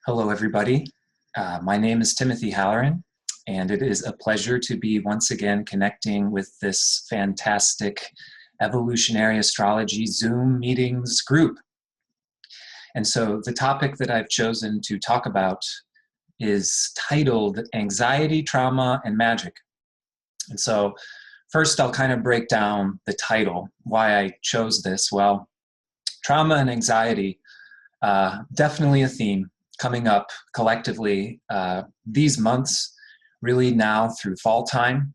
Hello, everybody. My name is Timothy Halloran, and it is a pleasure to be once again connecting with this fantastic Evolutionary Astrology Zoom meetings group. And so the topic that I've chosen to talk about is titled Anxiety, Trauma, and Magic. And so first I'll kind of break down the title, why I chose this. Well, trauma and anxiety, definitely a theme coming up collectively these months, really now through fall time,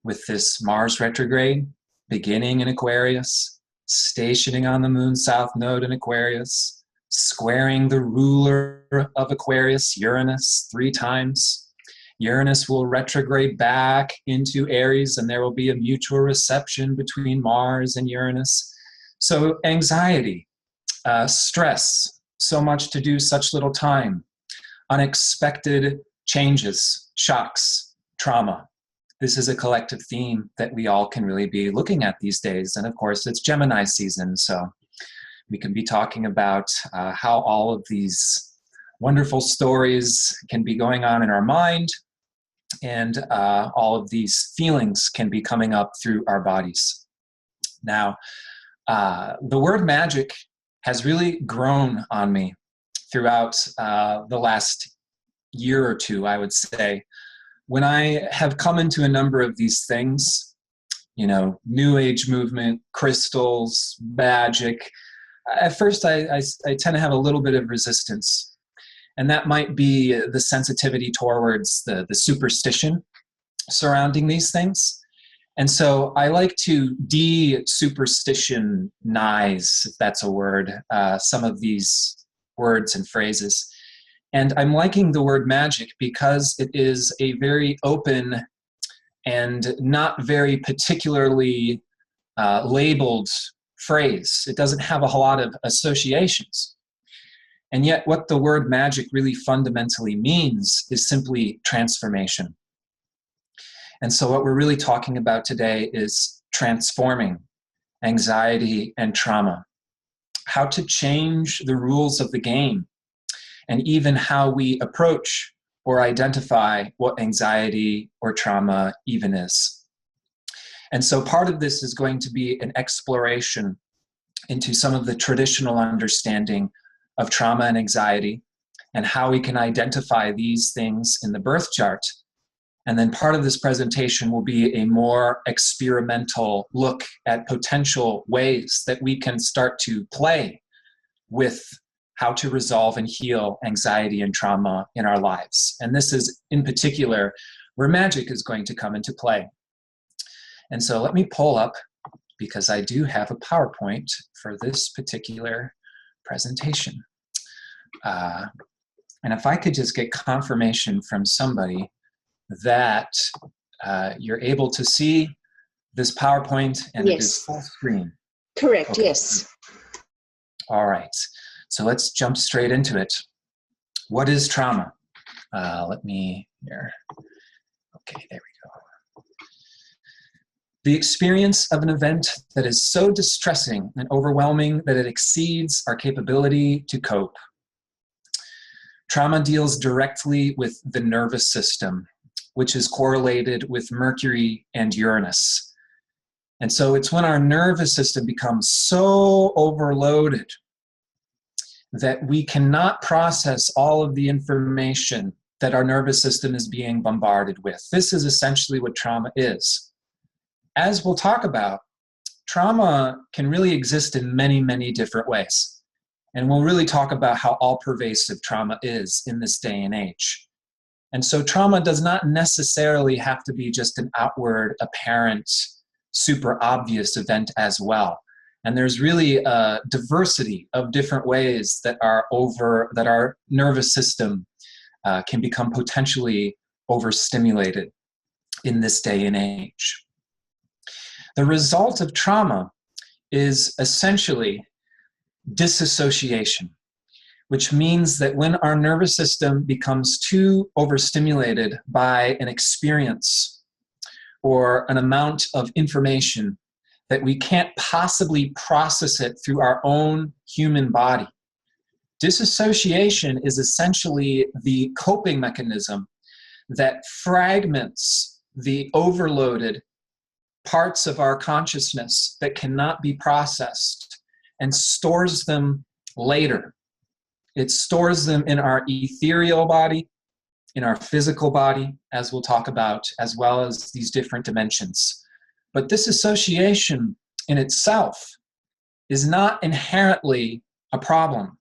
with this Mars retrograde beginning in Aquarius, stationing on the moon's south node in Aquarius, squaring the ruler of Aquarius, Uranus, 3 times. Uranus will retrograde back into Aries, and there will be a mutual reception between Mars and Uranus. So anxiety, stress, so much to do, such little time, unexpected changes, shocks, trauma. This is a collective theme that we all can really be looking at these days. And of course, it's Gemini season, so we can be talking about how all of these wonderful stories can be going on in our mind, and all of these feelings can be coming up through our bodies. Now, the word magic has really grown on me throughout the last year or two, I would say. When I have come into a number of these things, New Age movement, crystals, magic, at first I tend to have a little bit of resistance. And that might be the sensitivity towards the superstition surrounding these things. And so I like to de-superstitionize, if that's a word, some of these words and phrases. And I'm liking the word magic because it is a very open and not very particularly labeled phrase. It doesn't have a whole lot of associations. And yet what the word magic really fundamentally means is simply transformation. And so what we're really talking about today is transforming anxiety and trauma, how to change the rules of the game, and even how we approach or identify what anxiety or trauma even is. And so part of this is going to be an exploration into some of the traditional understanding of trauma and anxiety and how we can identify these things in the birth chart. And then part of this presentation will be a more experimental look at potential ways that we can start to play with how to resolve and heal anxiety and trauma in our lives. And this is in particular where magic is going to come into play. And so let me pull up, because I do have a PowerPoint for this particular presentation. And if I could just get confirmation from somebody that you're able to see this PowerPoint and Yes. It is full screen. Correct, Okay. yes. All right, so let's jump straight into it. What is trauma? Let me here. Okay, there we go. The experience of an event that is so distressing and overwhelming that it exceeds our capability to cope. Trauma deals directly with the nervous system, which is correlated with Mercury and Uranus. And so it's when our nervous system becomes so overloaded that we cannot process all of the information that our nervous system is being bombarded with. This is essentially what trauma is. As we'll talk about, trauma can really exist in many, many different ways. And we'll really talk about how all-pervasive trauma is in this day and age. And so trauma does not necessarily have to be just an outward, apparent, super obvious event as well. And there's really a diversity of different ways that our nervous system can become potentially overstimulated in this day and age. The result of trauma is essentially disassociation, which means that when our nervous system becomes too overstimulated by an experience or an amount of information that we can't possibly process it through our own human body, Disassociation is essentially the coping mechanism that fragments the overloaded parts of our consciousness that cannot be processed and stores them later. It stores them in our ethereal body, in our physical body, as we'll talk about, as well as these different dimensions. But disassociation in itself is not inherently a problem.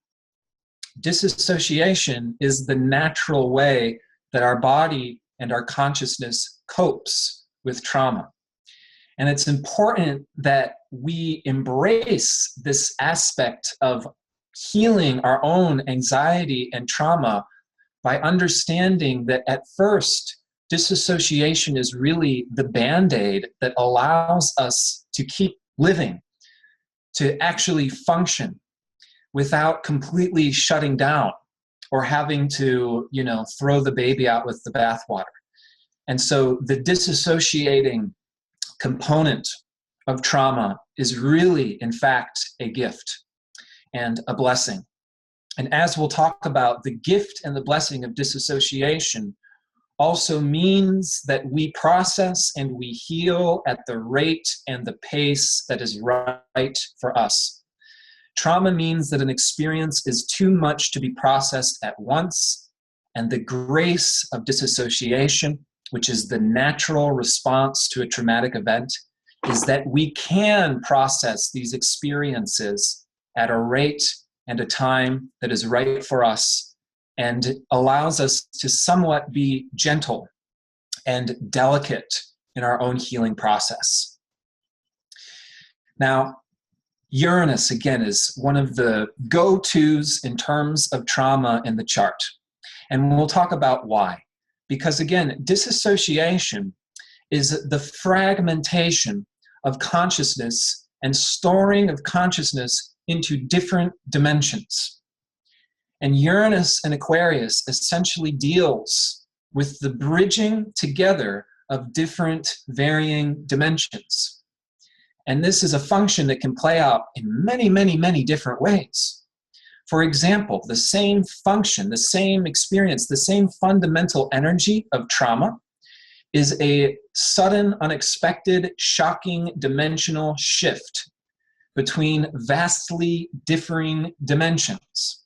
Disassociation is the natural way that our body and our consciousness copes with trauma. And it's important that we embrace this aspect of healing our own anxiety and trauma by understanding that at first, disassociation is really the Band-Aid that allows us to keep living, to actually function without completely shutting down or having to, throw the baby out with the bathwater. And so the disassociating component of trauma is really, in fact, a gift and a blessing. And as we'll talk about, the gift and the blessing of disassociation also means that we process and we heal at the rate and the pace that is right for us. Trauma means that an experience is too much to be processed at once, and the grace of disassociation, which is the natural response to a traumatic event, is that we can process these experiences at a rate and a time that is right for us and allows us to somewhat be gentle and delicate in our own healing process. Now, Uranus, again, is one of the go-tos in terms of trauma in the chart. And we'll talk about why. Because, again, disassociation is the fragmentation of consciousness and storing of consciousness into different dimensions. And Uranus and Aquarius essentially deals with the bridging together of different varying dimensions. And this is a function that can play out in many, many, many different ways. For example, the same function, the same experience, the same fundamental energy of trauma is a sudden, unexpected, shocking dimensional shift between vastly differing dimensions.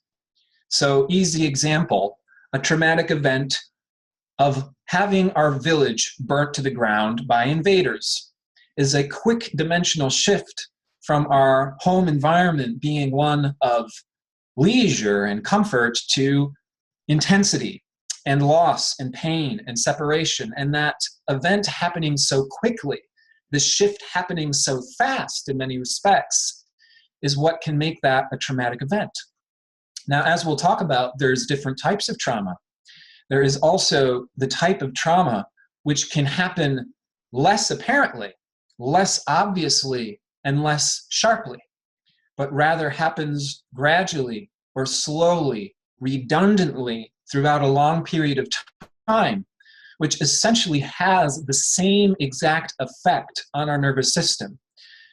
So, easy example, a traumatic event of having our village burnt to the ground by invaders is a quick dimensional shift from our home environment being one of leisure and comfort to intensity and loss and pain and separation. And that event happening so quickly, the shift happening so fast in many respects, is what can make that a traumatic event. Now, as we'll talk about, there's different types of trauma. There is also the type of trauma which can happen less apparently, less obviously, and less sharply, but rather happens gradually or slowly, redundantly throughout a long period of time, which essentially has the same exact effect on our nervous system,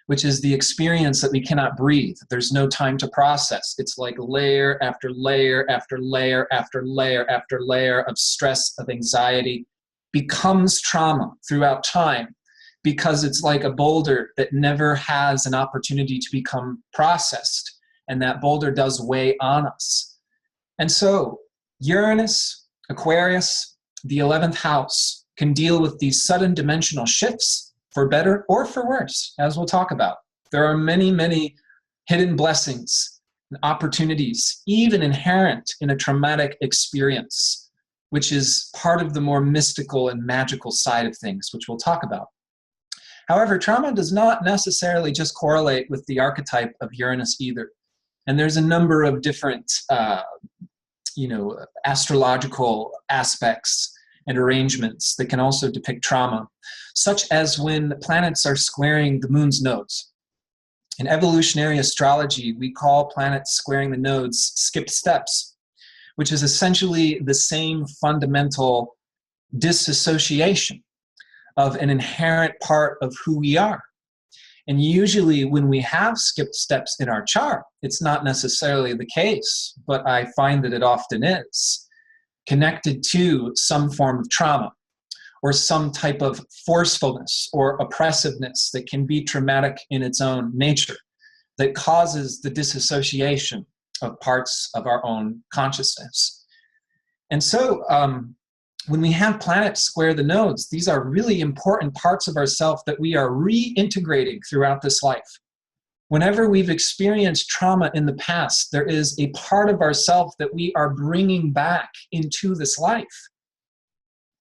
which is the experience that we cannot breathe. There's no time to process. It's like layer after layer after layer after layer after layer of stress, of anxiety, becomes trauma throughout time, because it's like a boulder that never has an opportunity to become processed, and that boulder does weigh on us. And so Uranus, Aquarius, the 11th house can deal with these sudden dimensional shifts for better or for worse, as we'll talk about. There are many, many hidden blessings and opportunities, even inherent in a traumatic experience, which is part of the more mystical and magical side of things, which we'll talk about. However, trauma does not necessarily just correlate with the archetype of Uranus either. And there's a number of different, astrological aspects and arrangements that can also depict trauma, such as when planets are squaring the moon's nodes. In evolutionary astrology, we call planets squaring the nodes skipped steps, which is essentially the same fundamental disassociation of an inherent part of who we are. And usually when we have skipped steps in our chart, it's not necessarily the case, but I find that it often is connected to some form of trauma or some type of forcefulness or oppressiveness that can be traumatic in its own nature, that causes the disassociation of parts of our own consciousness. And so when we have planets square the nodes, these are really important parts of ourself that we are reintegrating throughout this life. Whenever we've experienced trauma in the past, there is a part of ourself that we are bringing back into this life.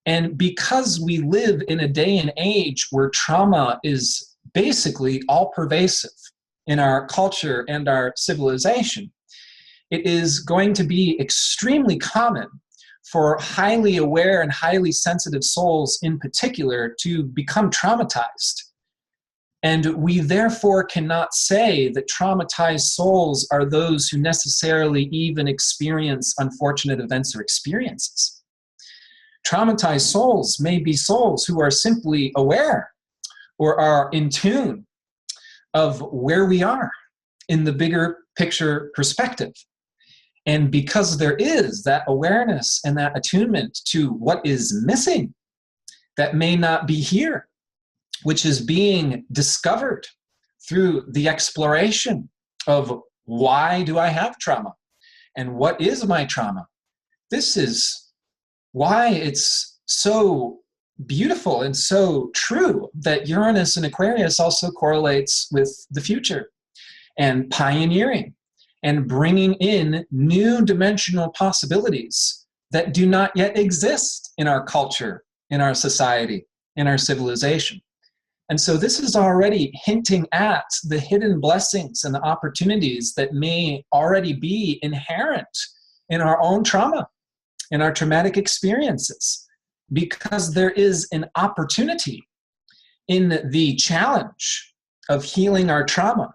And because we live in a day and age where trauma is basically all pervasive in our culture and our civilization, it is going to be extremely common for highly aware and highly sensitive souls in particular to become traumatized. And we therefore cannot say that traumatized souls are those who necessarily even experience unfortunate events or experiences. Traumatized souls may be souls who are simply aware or are in tune of where we are in the bigger picture perspective. And because there is that awareness and that attunement to what is missing that may not be here, which is being discovered through the exploration of why do I have trauma and what is my trauma. This is why it's so beautiful and so true that Uranus and Aquarius also correlates with the future and pioneering and bringing in new dimensional possibilities that do not yet exist in our culture, in our society, in our civilization. And so this is already hinting at the hidden blessings and the opportunities that may already be inherent in our own trauma, in our traumatic experiences, because there is an opportunity in the challenge of healing our trauma.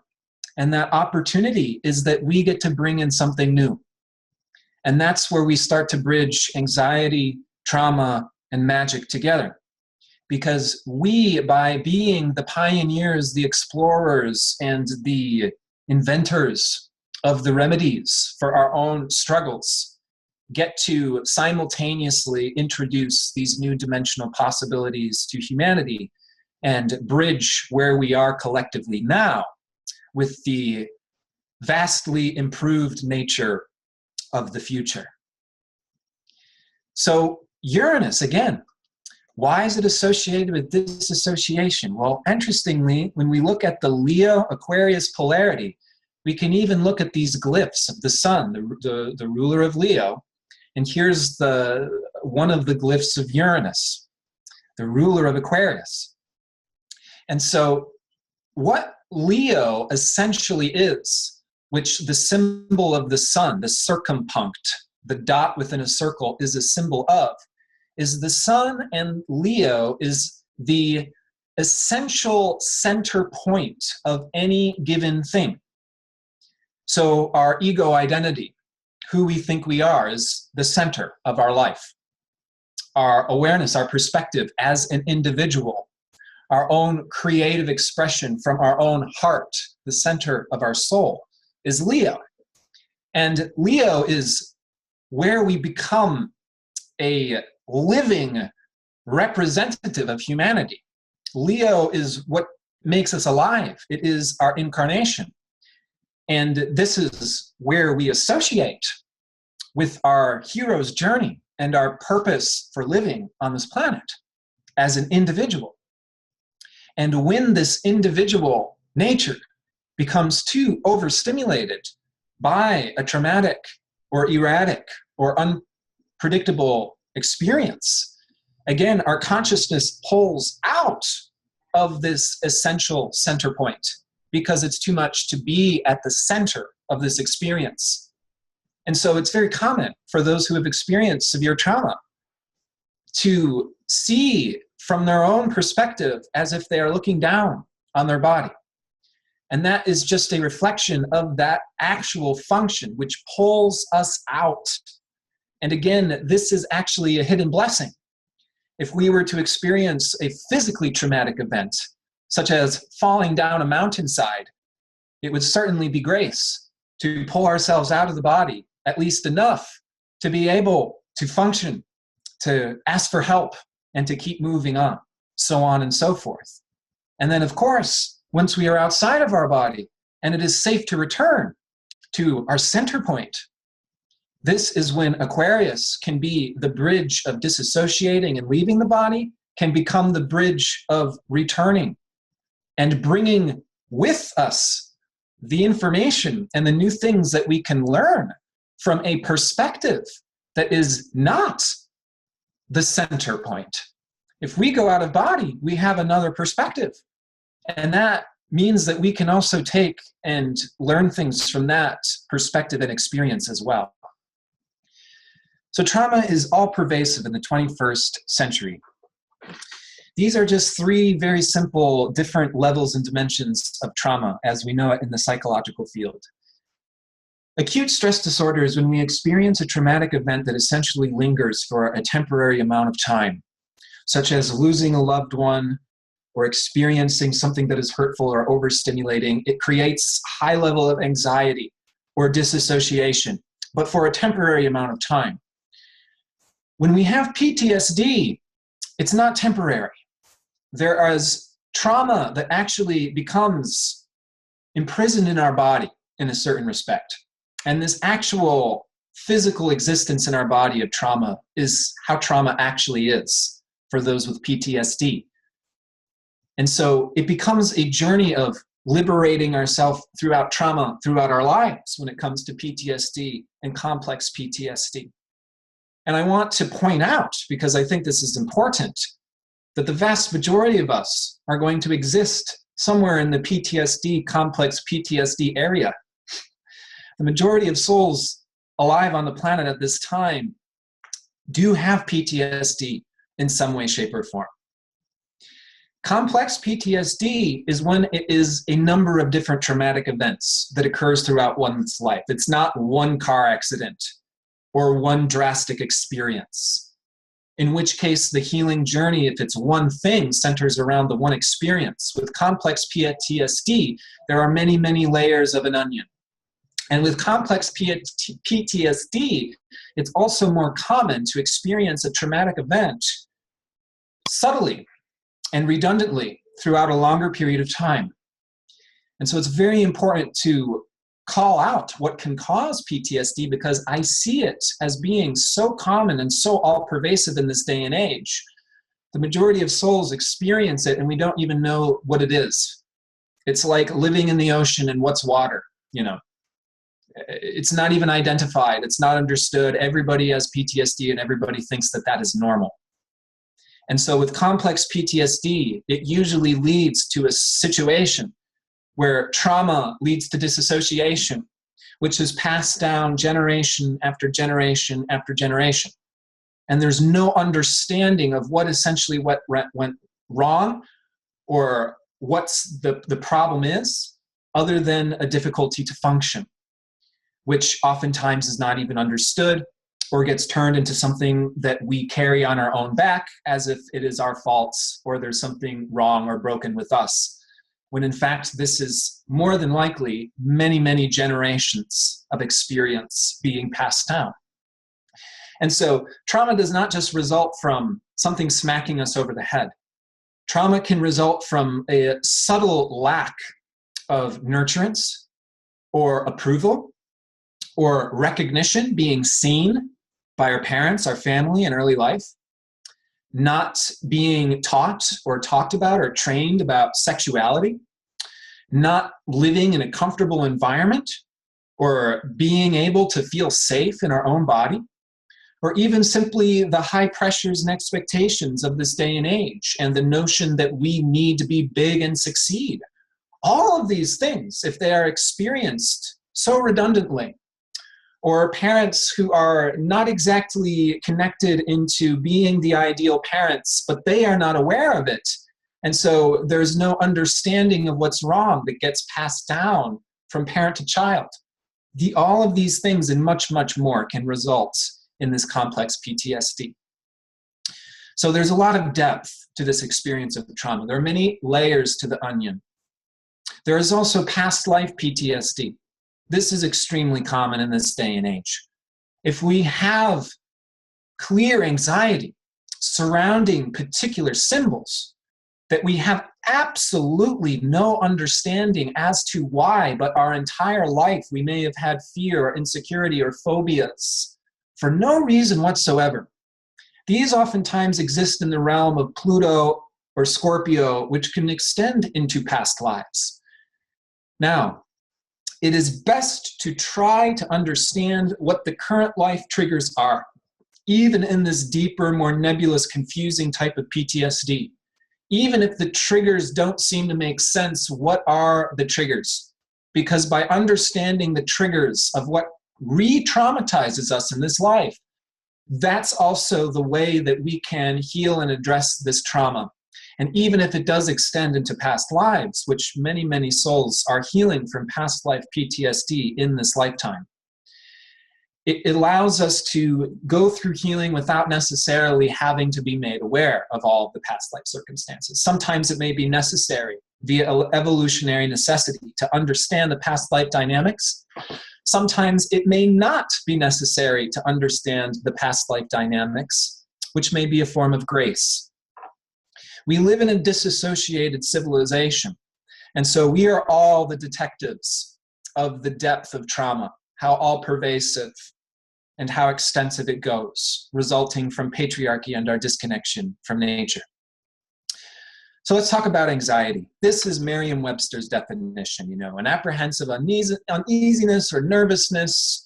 And that opportunity is that we get to bring in something new. And that's where we start to bridge anxiety, trauma, and magic together. Because we, by being the pioneers, the explorers, and the inventors of the remedies for our own struggles, get to simultaneously introduce these new dimensional possibilities to humanity and bridge where we are collectively now with the vastly improved nature of the future. So Uranus, again, why is it associated with disassociation? Well, interestingly, when we look at the Leo-Aquarius polarity, we can even look at these glyphs of the sun, the ruler of Leo. And here's one of the glyphs of Uranus, the ruler of Aquarius. And so what Leo essentially is, which the symbol of the sun, the circumpunct, the dot within a circle is a symbol of, is the sun, and Leo is the essential center point of any given thing. So our ego identity, who we think we are, is the center of our life. Our awareness, our perspective as an individual, our own creative expression from our own heart, the center of our soul, is Leo. And Leo is where we become a living representative of humanity. Leo is what makes us alive. It is our incarnation. And this is where we associate with our hero's journey and our purpose for living on this planet as an individual. And when this individual nature becomes too overstimulated by a traumatic or erratic or unpredictable experience, again, our consciousness pulls out of this essential center point because it's too much to be at the center of this experience. And so it's very common for those who have experienced severe trauma to see from their own perspective as if they are looking down on their body. And that is just a reflection of that actual function, which pulls us out. And again, this is actually a hidden blessing. If we were to experience a physically traumatic event, such as falling down a mountainside, it would certainly be grace to pull ourselves out of the body, at least enough to be able to function, to ask for help, and to keep moving on, so on and so forth. And then, of course, once we are outside of our body and it is safe to return to our center point, this is when Aquarius can be the bridge of disassociating and leaving the body, can become the bridge of returning and bringing with us the information and the new things that we can learn from a perspective that is not the center point. If we go out of body, we have another perspective. And that means that we can also take and learn things from that perspective and experience as well. So trauma is all pervasive in the 21st century. These are just three very simple, different levels and dimensions of trauma as we know it in the psychological field. Acute stress disorder is when we experience a traumatic event that essentially lingers for a temporary amount of time, such as losing a loved one or experiencing something that is hurtful or overstimulating. It creates a high level of anxiety or disassociation, but for a temporary amount of time. When we have PTSD, it's not temporary. There is trauma that actually becomes imprisoned in our body in a certain respect. And this actual physical existence in our body of trauma is how trauma actually is for those with PTSD. And so it becomes a journey of liberating ourselves throughout trauma, throughout our lives when it comes to PTSD and complex PTSD. And I want to point out, because I think this is important, that the vast majority of us are going to exist somewhere in the PTSD, complex PTSD area. The majority of souls alive on the planet at this time do have PTSD in some way, shape, or form. Complex PTSD is when it is a number of different traumatic events that occurs throughout one's life. It's not one car accident or one drastic experience, in which case the healing journey, if it's one thing, centers around the one experience. With complex PTSD, there are many, many layers of an onion. And with complex PTSD, it's also more common to experience a traumatic event subtly and redundantly throughout a longer period of time. And so it's very important to call out what can cause PTSD, because I see it as being so common and so all-pervasive in this day and age. The majority of souls experience it and we don't even know what it is. It's like living in the ocean and what's water, you know. It's not even identified. It's not understood. Everybody has PTSD and everybody thinks that that is normal. And so with complex PTSD, it usually leads to a situation where trauma leads to disassociation, which is passed down generation after generation after generation. And there's no understanding of what essentially what went wrong or what's the problem is, other than a difficulty to function, which oftentimes is not even understood or gets turned into something that we carry on our own back as if it is our faults or there's something wrong or broken with us. When in fact, this is more than likely many, many generations of experience being passed down. And so trauma does not just result from something smacking us over the head. Trauma can result from a subtle lack of nurturance or approval or recognition, being seen by our parents, our family in early life, not being taught or talked about or trained about sexuality, not living in a comfortable environment or being able to feel safe in our own body, or even simply the high pressures and expectations of this day and age and the notion that we need to be big and succeed. All of these things, if they are experienced so redundantly, or parents who are not exactly connected into being the ideal parents, but they are not aware of it. And so there's no understanding of what's wrong that gets passed down from parent to child. All of these things and much, much more can result in this complex PTSD. So there's a lot of depth to this experience of trauma. There are many layers to the onion. There is also past life PTSD. This is extremely common in this day and age. If we have clear anxiety surrounding particular symbols that we have absolutely no understanding as to why, but our entire life we may have had fear or insecurity or phobias for no reason whatsoever. These oftentimes exist in the realm of Pluto or Scorpio, which can extend into past lives. Now, it is best to try to understand what the current life triggers are, even in this deeper, more nebulous, confusing type of PTSD. Even if the triggers don't seem to make sense, what are the triggers? Because by understanding the triggers of what re-traumatizes us in this life, that's also the way that we can heal and address this trauma. And even if it does extend into past lives, which many, many souls are healing from past life PTSD in this lifetime, it allows us to go through healing without necessarily having to be made aware of all the past life circumstances. Sometimes it may be necessary via evolutionary necessity to understand the past life dynamics. Sometimes it may not be necessary to understand the past life dynamics, which may be a form of grace. We live in a disassociated civilization, and so we are all the detectives of the depth of trauma, how all-pervasive and how extensive it goes, resulting from patriarchy and our disconnection from nature. So let's talk about anxiety. This is Merriam-Webster's definition, an apprehensive uneasiness or nervousness,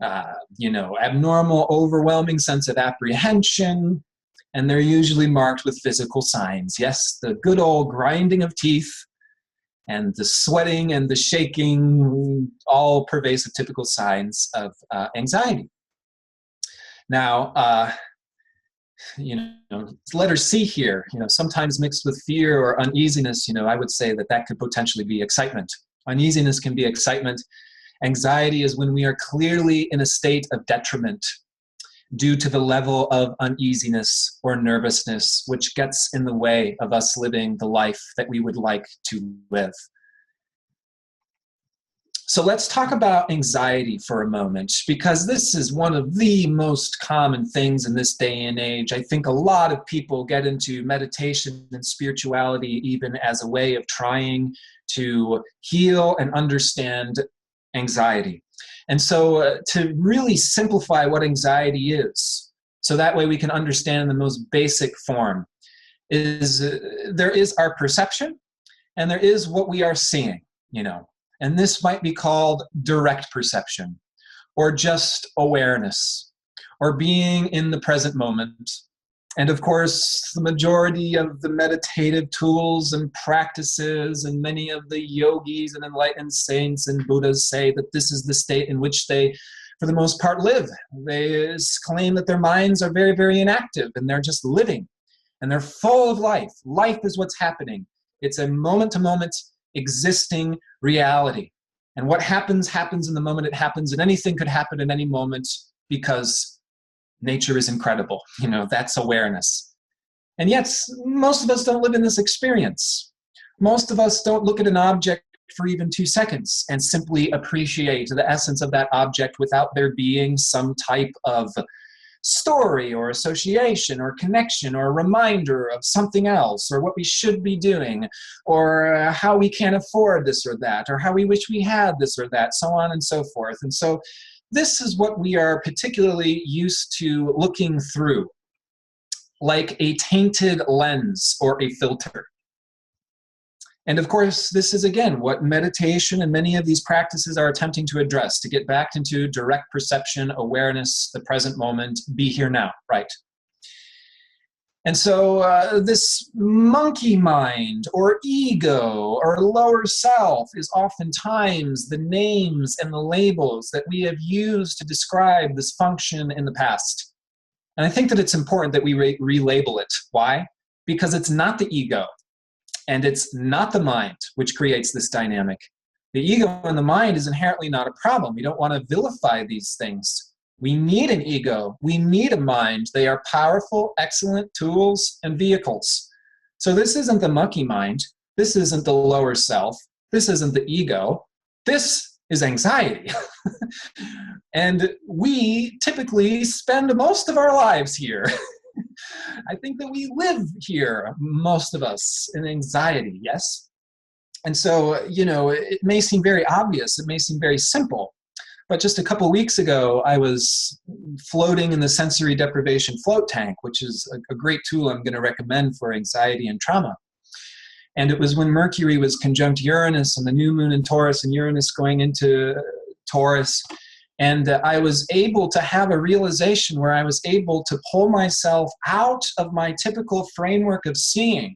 abnormal, overwhelming sense of apprehension, and they're usually marked with physical signs. Yes, the good old grinding of teeth and the sweating and the shaking, all pervasive typical signs of anxiety. Now, letter C here, sometimes mixed with fear or uneasiness, I would say that could potentially be excitement. Uneasiness can be excitement. Anxiety is when we are clearly in a state of detriment due to the level of uneasiness or nervousness, which gets in the way of us living the life that we would like to live. So let's talk about anxiety for a moment, because this is one of the most common things in this day and age. I think a lot of people get into meditation and spirituality even as a way of trying to heal and understand anxiety. And so to really simplify what anxiety is, so that way we can understand the most basic form, is there is our perception and there is what we are seeing, and this might be called direct perception or just awareness or being in the present moment. And of course, the majority of the meditative tools and practices and many of the yogis and enlightened saints and Buddhas say that this is the state in which they, for the most part, live. They claim that their minds are very, very inactive and they're just living and they're full of life. Life is what's happening. It's a moment-to-moment existing reality. And what happens, happens in the moment it happens, and anything could happen at any moment because nature is incredible. That's awareness. And yet, most of us don't live in this experience. Most of us don't look at an object for even 2 seconds and simply appreciate the essence of that object without there being some type of story or association or connection or reminder of something else, or what we should be doing, or how we can't afford this or that, or how we wish we had this or that, so on and so forth. And so this is what we are particularly used to looking through, like a tainted lens or a filter. And of course, this is, again, what meditation and many of these practices are attempting to address, to get back into direct perception, awareness, the present moment, be here now, right? And so this monkey mind or ego or lower self is oftentimes the names and the labels that we have used to describe this function in the past. And I think that it's important that we relabel it. Why? Because it's not the ego. And it's not the mind which creates this dynamic. The ego and the mind is inherently not a problem. We don't want to vilify these things. We need an ego. We need a mind. They are powerful, excellent tools and vehicles. So this isn't the monkey mind. This isn't the lower self. This isn't the ego. This is anxiety. And we typically spend most of our lives here. I think that we live here, most of us, in anxiety, yes? And so, it may seem very obvious, it may seem very simple, but just a couple of weeks ago, I was floating in the sensory deprivation float tank, which is a great tool I'm going to recommend for anxiety and trauma. And it was when Mercury was conjunct Uranus and the new moon in Taurus and Uranus going into Taurus. And I was able to have a realization where I was able to pull myself out of my typical framework of seeing.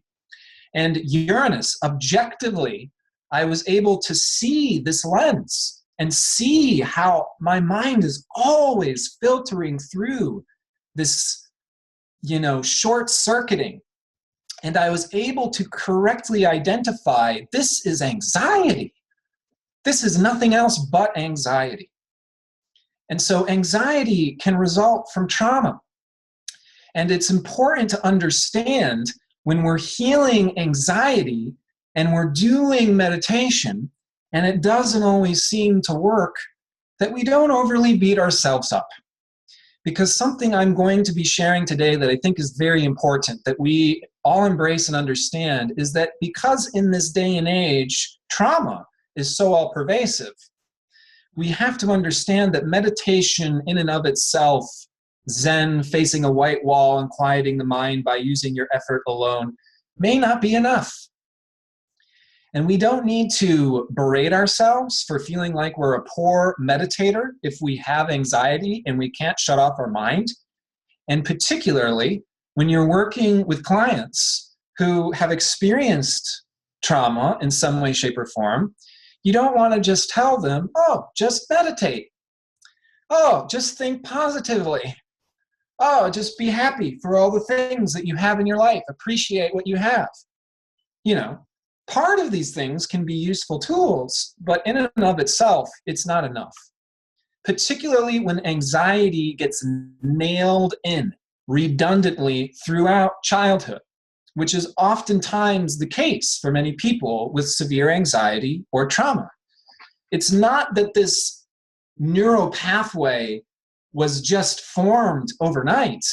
And Uranus, objectively, I was able to see this lens and see how my mind is always filtering through this, short-circuiting. And I was able to correctly identify this is anxiety. This is nothing else but anxiety. And so anxiety can result from trauma. And it's important to understand when we're healing anxiety and we're doing meditation, and it doesn't always seem to work, that we don't overly beat ourselves up. Because something I'm going to be sharing today that I think is very important that we all embrace and understand is that because in this day and age, trauma is so all-pervasive, we have to understand that meditation in and of itself, Zen, facing a white wall and quieting the mind by using your effort alone, may not be enough. And we don't need to berate ourselves for feeling like we're a poor meditator if we have anxiety and we can't shut off our mind. And particularly when you're working with clients who have experienced trauma in some way, shape, or form, you don't want to just tell them, oh, just meditate. Oh, just think positively. Oh, just be happy for all the things that you have in your life. Appreciate what you have. Part of these things can be useful tools, but in and of itself, it's not enough. Particularly when anxiety gets nailed in redundantly throughout childhood, which is oftentimes the case for many people with severe anxiety or trauma. It's not that this neural pathway was just formed overnight.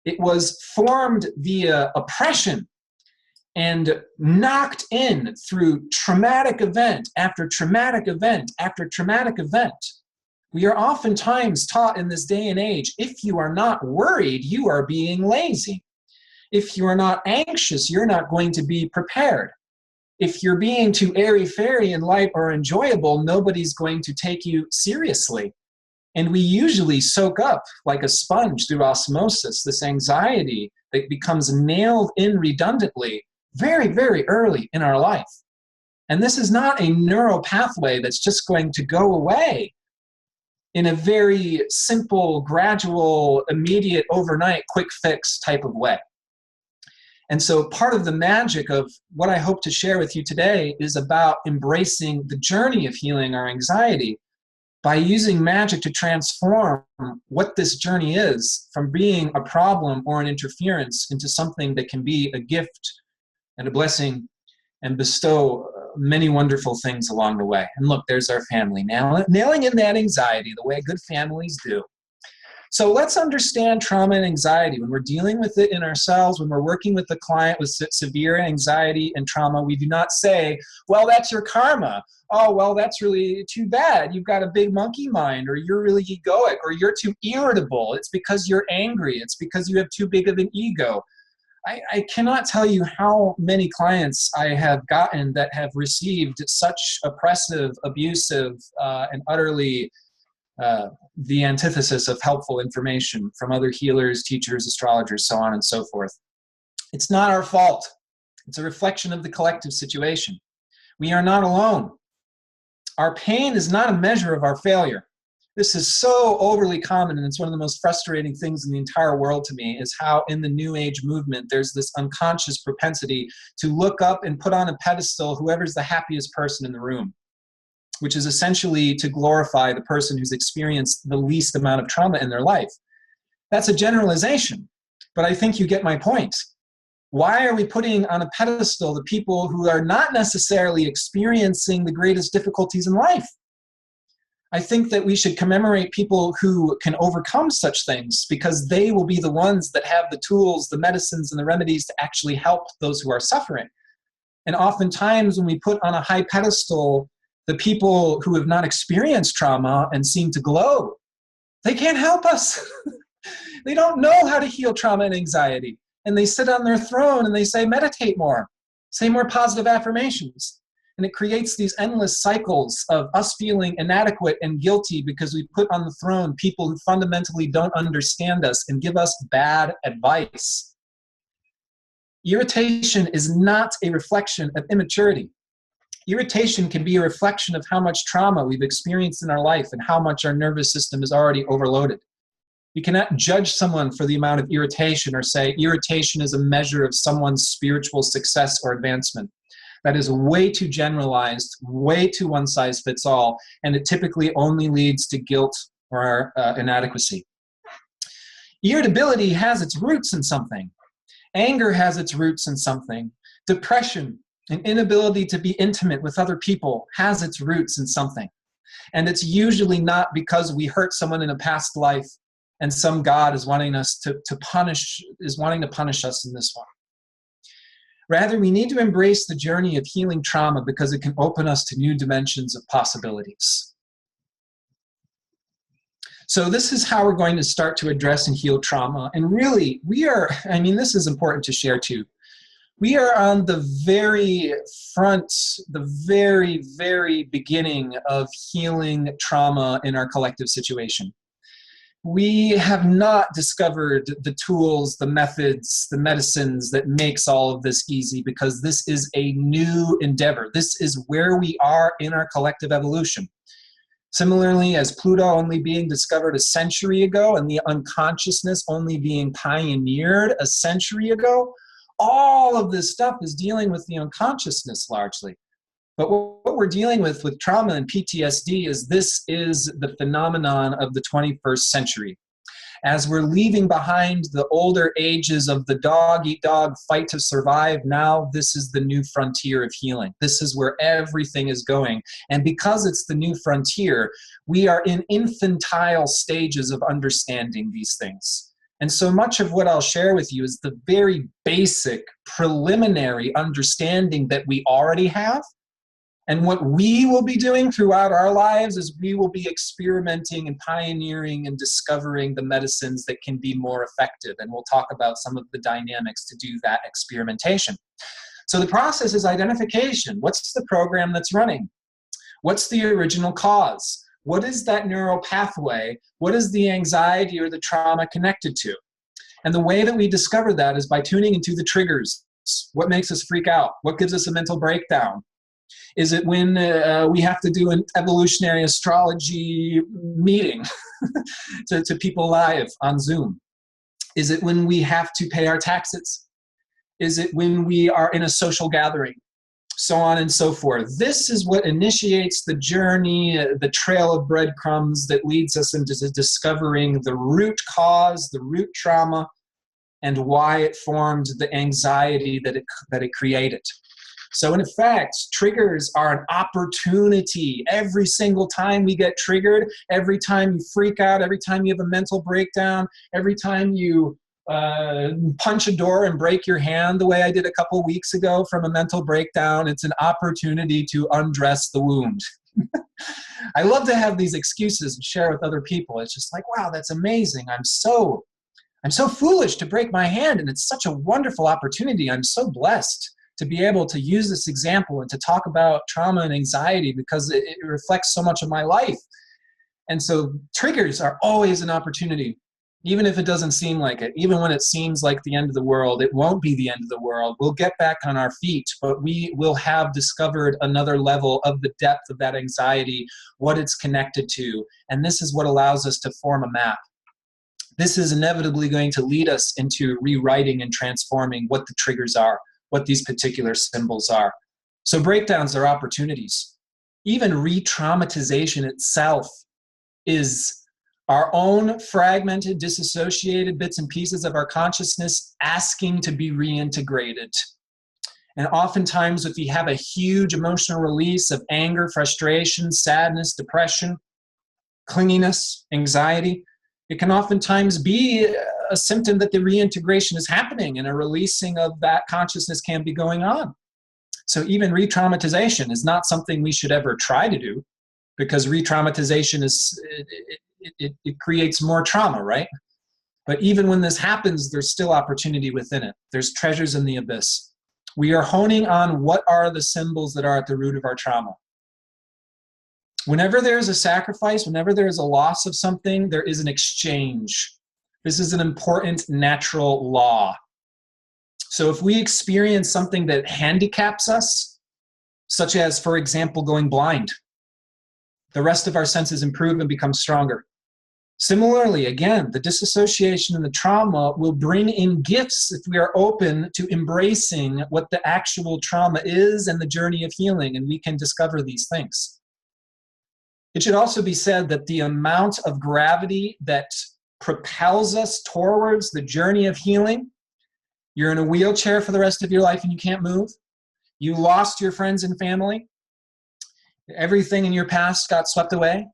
It was formed via oppression and knocked in through traumatic event after traumatic event after traumatic event. We are oftentimes taught in this day and age, if you are not worried, you are being lazy. If you are not anxious, you're not going to be prepared. If you're being too airy-fairy and light or enjoyable, nobody's going to take you seriously. And we usually soak up like a sponge through osmosis, this anxiety that becomes nailed in redundantly very, very early in our life. And this is not a neural pathway that's just going to go away in a very simple, gradual, immediate, overnight, quick fix type of way. And so part of the magic of what I hope to share with you today is about embracing the journey of healing our anxiety by using magic to transform what this journey is from being a problem or an interference into something that can be a gift and a blessing and bestow many wonderful things along the way. And look, there's our family now, nailing in that anxiety the way good families do. So let's understand trauma and anxiety. When we're dealing with it in ourselves, when we're working with a client with severe anxiety and trauma, we do not say, well, that's your karma. Oh, well, that's really too bad. You've got a big monkey mind, or you're really egoic, or you're too irritable. It's because you're angry. It's because you have too big of an ego. I cannot tell you how many clients I have gotten that have received such oppressive, abusive, and utterly the antithesis of helpful information from other healers, teachers, astrologers, so on and so forth. It's not our fault. It's a reflection of the collective situation. We are not alone. Our pain is not a measure of our failure. This is so overly common, and it's one of the most frustrating things in the entire world to me, is how in the New Age movement there's this unconscious propensity to look up and put on a pedestal whoever's the happiest person in the room, which is essentially to glorify the person who's experienced the least amount of trauma in their life. That's a generalization, but I think you get my point. Why are we putting on a pedestal the people who are not necessarily experiencing the greatest difficulties in life? I think that we should commemorate people who can overcome such things, because they will be the ones that have the tools, the medicines, and the remedies to actually help those who are suffering. And oftentimes when we put on a high pedestal the people who have not experienced trauma and seem to glow, they can't help us. They don't know how to heal trauma and anxiety. And they sit on their throne and they say, meditate more, say more positive affirmations. And it creates these endless cycles of us feeling inadequate and guilty because we put on the throne people who fundamentally don't understand us and give us bad advice. Irritation is not a reflection of immaturity. Irritation can be a reflection of how much trauma we've experienced in our life and how much our nervous system is already overloaded. You cannot judge someone for the amount of irritation or say irritation is a measure of someone's spiritual success or advancement. That is way too generalized, way too one size fits all, and it typically only leads to guilt or inadequacy. Irritability has its roots in something. Anger has its roots in something. Depression, an inability to be intimate with other people, has its roots in something. And it's usually not because we hurt someone in a past life and some God is wanting us to punish us in this one. Rather, we need to embrace the journey of healing trauma because it can open us to new dimensions of possibilities. So this is how we're going to start to address and heal trauma. And really, this is important to share too. We are on the very front, the very, very beginning of healing trauma in our collective situation. We have not discovered the tools, the methods, the medicines that makes all of this easy, because this is a new endeavor. This is where we are in our collective evolution. Similarly, as Pluto only being discovered a century ago and the unconsciousness only being pioneered a century ago, all of this stuff is dealing with the unconsciousness largely. But what we're dealing with trauma and PTSD is this is the phenomenon of the 21st century. As we're leaving behind the older ages of the dog-eat-dog fight to survive, now this is the new frontier of healing. This is where everything is going. And because it's the new frontier, we are in infantile stages of understanding these things. And so much of what I'll share with you is the very basic preliminary understanding that we already have. And what we will be doing throughout our lives is we will be experimenting and pioneering and discovering the medicines that can be more effective. And we'll talk about some of the dynamics to do that experimentation. So the process is identification. What's the program that's running? What's the original cause? What is that neural pathway? What is the anxiety or the trauma connected to? And the way that we discover that is by tuning into the triggers. What makes us freak out? What gives us a mental breakdown? Is it when we have to do an evolutionary astrology meeting to people live on Zoom? Is it when we have to pay our taxes? Is it when we are in a social gathering? So on and so forth. This is what initiates the journey, the trail of breadcrumbs that leads us into discovering the root cause, the root trauma, and why it formed the anxiety that it created. So in effect, triggers are an opportunity. Every single time we get triggered, every time you freak out, every time you have a mental breakdown, every time you punch a door and break your hand the way I did a couple weeks ago from a mental breakdown, it's an opportunity to undress the wound. I love to have these excuses and share with other people. It's just like, wow, that's amazing. I'm so foolish to break my hand, and it's such a wonderful opportunity. I'm so blessed to be able to use this example and to talk about trauma and anxiety because it reflects so much of my life. And so triggers are always an opportunity, even if it doesn't seem like it. Even when it seems like the end of the world, it won't be the end of the world. We'll get back on our feet, but we will have discovered another level of the depth of that anxiety, what it's connected to. And this is what allows us to form a map. This is inevitably going to lead us into rewriting and transforming what the triggers are, what these particular symbols are. So breakdowns are opportunities. Even re-traumatization itself is Our own fragmented, disassociated bits and pieces of our consciousness asking to be reintegrated. And oftentimes, if we have a huge emotional release of anger, frustration, sadness, depression, clinginess, anxiety, it can oftentimes be a symptom that the reintegration is happening and a releasing of that consciousness can be going on. So even re-traumatization is not something we should ever try to do, because re-traumatization it creates more trauma, right? But even when this happens, there's still opportunity within it. There's treasures in the abyss. We are honing on what are the symbols that are at the root of our trauma. Whenever there is a sacrifice, whenever there is a loss of something, there is an exchange. This is an important natural law. So if we experience something that handicaps us, such as, for example, going blind, the rest of our senses improve and become stronger. Similarly, again, the disassociation and the trauma will bring in gifts if we are open to embracing what the actual trauma is and the journey of healing, and we can discover these things. It should also be said that the amount of gravity that propels us towards the journey of healing, you're in a wheelchair for the rest of your life and you can't move, you lost your friends and family, everything in your past got swept away,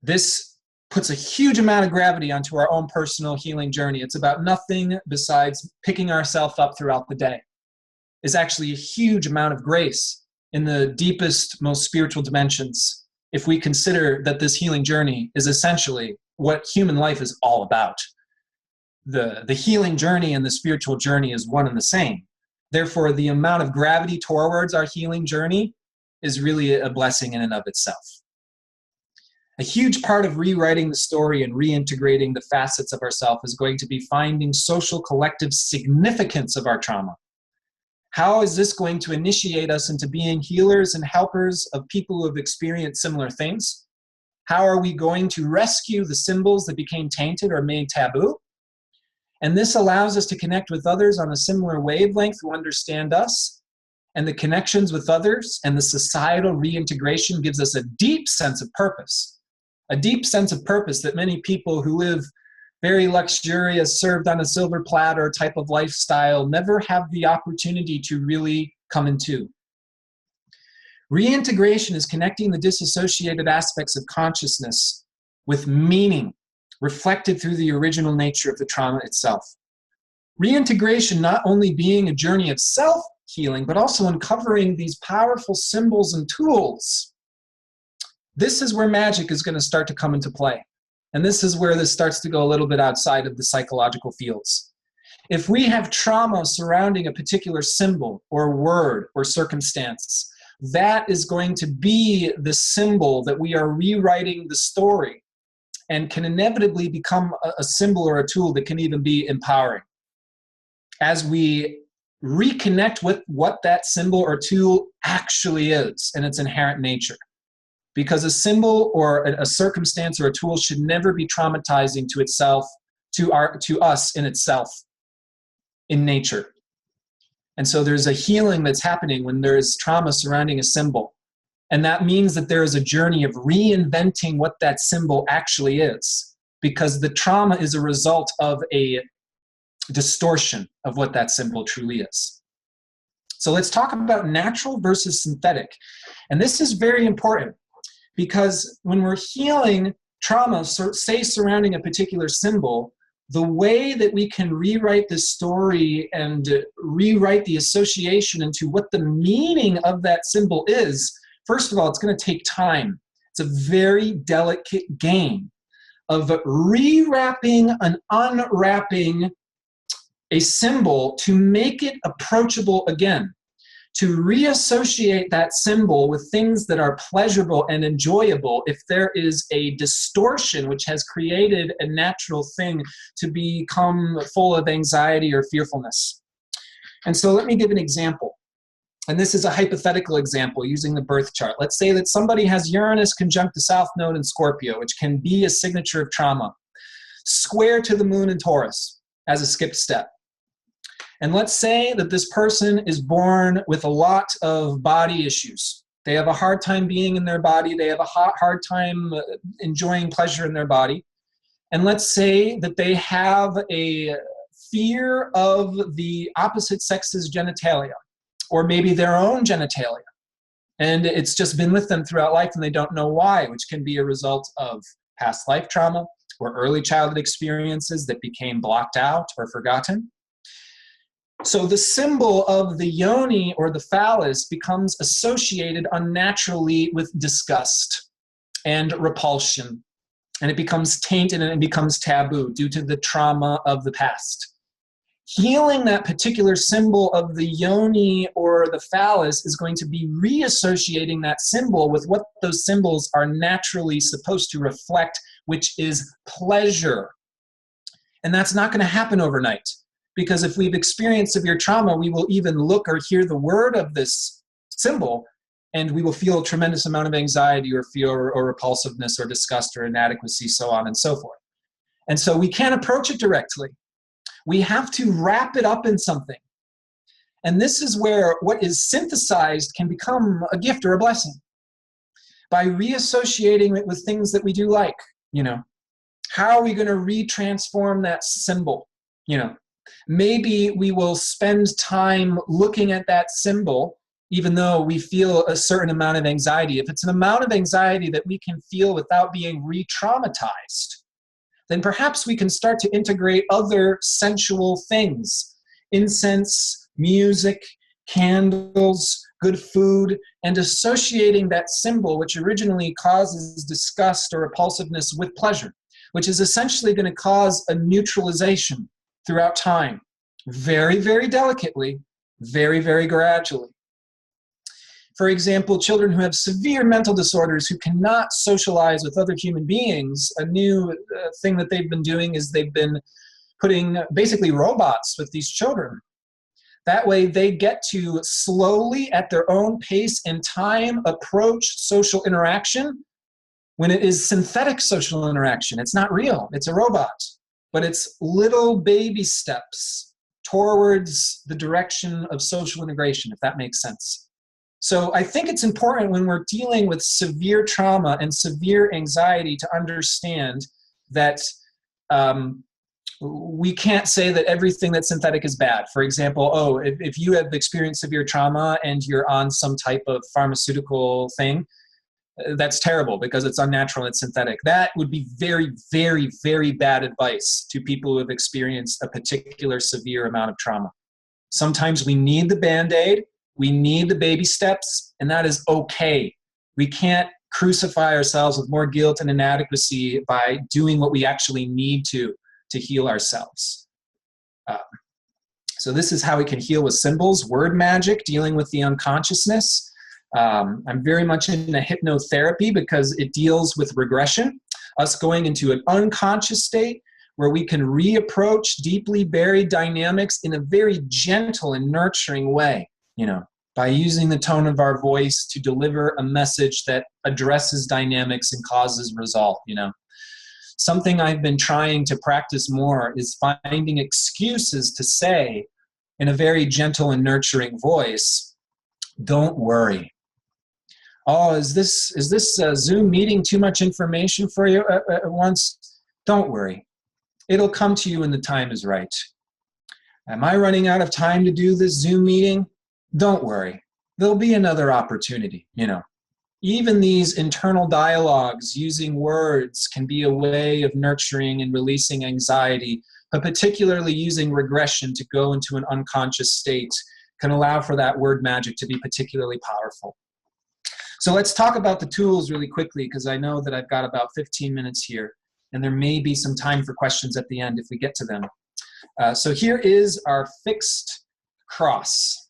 this puts a huge amount of gravity onto our own personal healing journey. It's about nothing besides picking ourselves up throughout the day. It's actually a huge amount of grace in the deepest, most spiritual dimensions, if we consider that this healing journey is essentially what human life is all about. The healing journey and the spiritual journey is one and the same. Therefore, the amount of gravity towards our healing journey is really a blessing in and of itself. A huge part of rewriting the story and reintegrating the facets of ourselves is going to be finding social collective significance of our trauma. How is this going to initiate us into being healers and helpers of people who have experienced similar things? How are we going to rescue the symbols that became tainted or made taboo? And this allows us to connect with others on a similar wavelength who understand us. And the connections with others and the societal reintegration gives us a deep sense of purpose. A deep sense of purpose that many people who live very luxurious, served on a silver platter type of lifestyle never have the opportunity to really come into. Reintegration is connecting the disassociated aspects of consciousness with meaning, reflected through the original nature of the trauma itself. Reintegration not only being a journey of self-healing, but also uncovering these powerful symbols and tools. This is where magic is going to start to come into play. And this is where this starts to go a little bit outside of the psychological fields. If we have trauma surrounding a particular symbol or word or circumstance, that is going to be the symbol that we are rewriting the story and can inevitably become a symbol or a tool that can even be empowering. As we reconnect with what that symbol or tool actually is and its inherent nature. Because a symbol or a circumstance or a tool should never be traumatizing to itself, to us in itself, in nature. And so there's a healing that's happening when there is trauma surrounding a symbol. And that means that there is a journey of reinventing what that symbol actually is. Because the trauma is a result of a distortion of what that symbol truly is. So let's talk about natural versus synthetic. And this is very important. Because when we're healing trauma, say surrounding a particular symbol, the way that we can rewrite this story and rewrite the association into what the meaning of that symbol is, first of all, it's going to take time. It's a very delicate game of rewrapping and unwrapping a symbol to make it approachable again. To reassociate that symbol with things that are pleasurable and enjoyable if there is a distortion which has created a natural thing to become full of anxiety or fearfulness. And so let me give an example. And this is a hypothetical example using the birth chart. Let's say that somebody has Uranus conjunct the South Node in Scorpio, which can be a signature of trauma, square to the moon in Taurus as a skipped step. And let's say that this person is born with a lot of body issues. They have a hard time being in their body. They have a hard time enjoying pleasure in their body. And let's say that they have a fear of the opposite sex's genitalia, or maybe their own genitalia. And it's just been with them throughout life and they don't know why, which can be a result of past life trauma or early childhood experiences that became blocked out or forgotten. So the symbol of the yoni or the phallus becomes associated unnaturally with disgust and repulsion. And it becomes tainted and it becomes taboo due to the trauma of the past. Healing that particular symbol of the yoni or the phallus is going to be reassociating that symbol with what those symbols are naturally supposed to reflect, which is pleasure. And that's not going to happen overnight, because if we've experienced severe trauma, we will even look or hear the word of this symbol, and we will feel a tremendous amount of anxiety or fear or repulsiveness or disgust or inadequacy, so on and so forth. And so we can't approach it directly. We have to wrap it up in something. And this is where what is synthesized can become a gift or a blessing. By reassociating it with things that we do like, how are we going to retransform that symbol? Maybe we will spend time looking at that symbol, even though we feel a certain amount of anxiety. If it's an amount of anxiety that we can feel without being re-traumatized, then perhaps we can start to integrate other sensual things: incense, music, candles, good food, and associating that symbol, which originally causes disgust or repulsiveness, with pleasure, which is essentially going to cause a neutralization throughout time, very, very delicately, very, very gradually. For example, children who have severe mental disorders who cannot socialize with other human beings, a new thing that they've been doing is they've been putting basically robots with these children. That way they get to slowly, at their own pace and time, approach social interaction when it is synthetic social interaction. It's not real, it's a robot, but it's little baby steps towards the direction of social integration, if that makes sense. So I think it's important when we're dealing with severe trauma and severe anxiety to understand that we can't say that everything that's synthetic is bad. For example, if you have experienced severe trauma and you're on some type of pharmaceutical thing, that's terrible because it's unnatural and it's synthetic. That would be very, very, very bad advice to people who have experienced a particular severe amount of trauma. Sometimes we need the Band-Aid, we need the baby steps, and that is okay. We can't crucify ourselves with more guilt and inadequacy by doing what we actually need to heal ourselves. So this is how we can heal with symbols, word magic, dealing with the unconsciousness. I'm very much into hypnotherapy because it deals with regression, us going into an unconscious state where we can reapproach deeply buried dynamics in a very gentle and nurturing way, by using the tone of our voice to deliver a message that addresses dynamics and causes resolve, Something I've been trying to practice more is finding excuses to say in a very gentle and nurturing voice, don't worry. Oh, is this Zoom meeting too much information for you at once? Don't worry. It'll come to you when the time is right. Am I running out of time to do this Zoom meeting? Don't worry. There'll be another opportunity, Even these internal dialogues using words can be a way of nurturing and releasing anxiety, but particularly using regression to go into an unconscious state can allow for that word magic to be particularly powerful. So let's talk about the tools really quickly, because I know that I've got about 15 minutes here, and there may be some time for questions at the end if we get to them. So here is our fixed cross.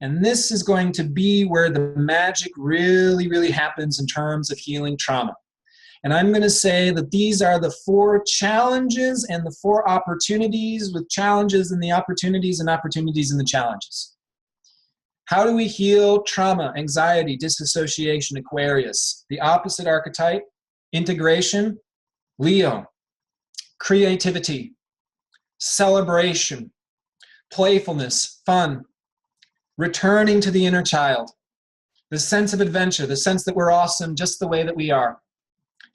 And this is going to be where the magic really, really happens in terms of healing trauma. And I'm going to say that these are the 4 challenges and the 4 opportunities, with challenges and the opportunities and opportunities and the challenges. How do we heal trauma, anxiety, disassociation, Aquarius? The opposite archetype, integration, Leo, creativity, celebration, playfulness, fun, returning to the inner child, the sense of adventure, the sense that we're awesome just the way that we are.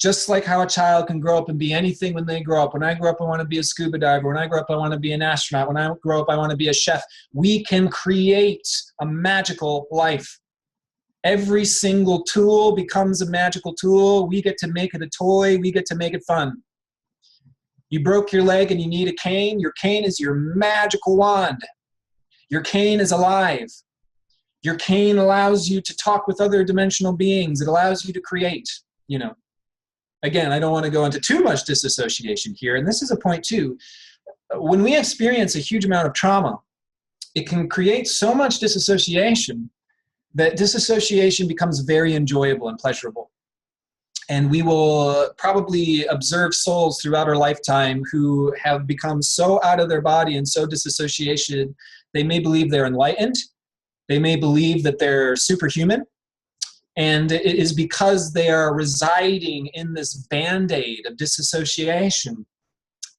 Just like how a child can grow up and be anything when they grow up. When I grow up, I want to be a scuba diver. When I grow up, I want to be an astronaut. When I grow up, I want to be a chef. We can create a magical life. Every single tool becomes a magical tool. We get to make it a toy. We get to make it fun. You broke your leg and you need a cane. Your cane is your magical wand. Your cane is alive. Your cane allows you to talk with other dimensional beings. It allows you to create, you know. Again, I don't want to go into too much disassociation here, and this is a point too. When we experience a huge amount of trauma, it can create so much disassociation that disassociation becomes very enjoyable and pleasurable. And we will probably observe souls throughout our lifetime who have become so out of their body and so disassociated, they may believe they're enlightened, they may believe that they're superhuman, and it is because they are residing in this band-aid of disassociation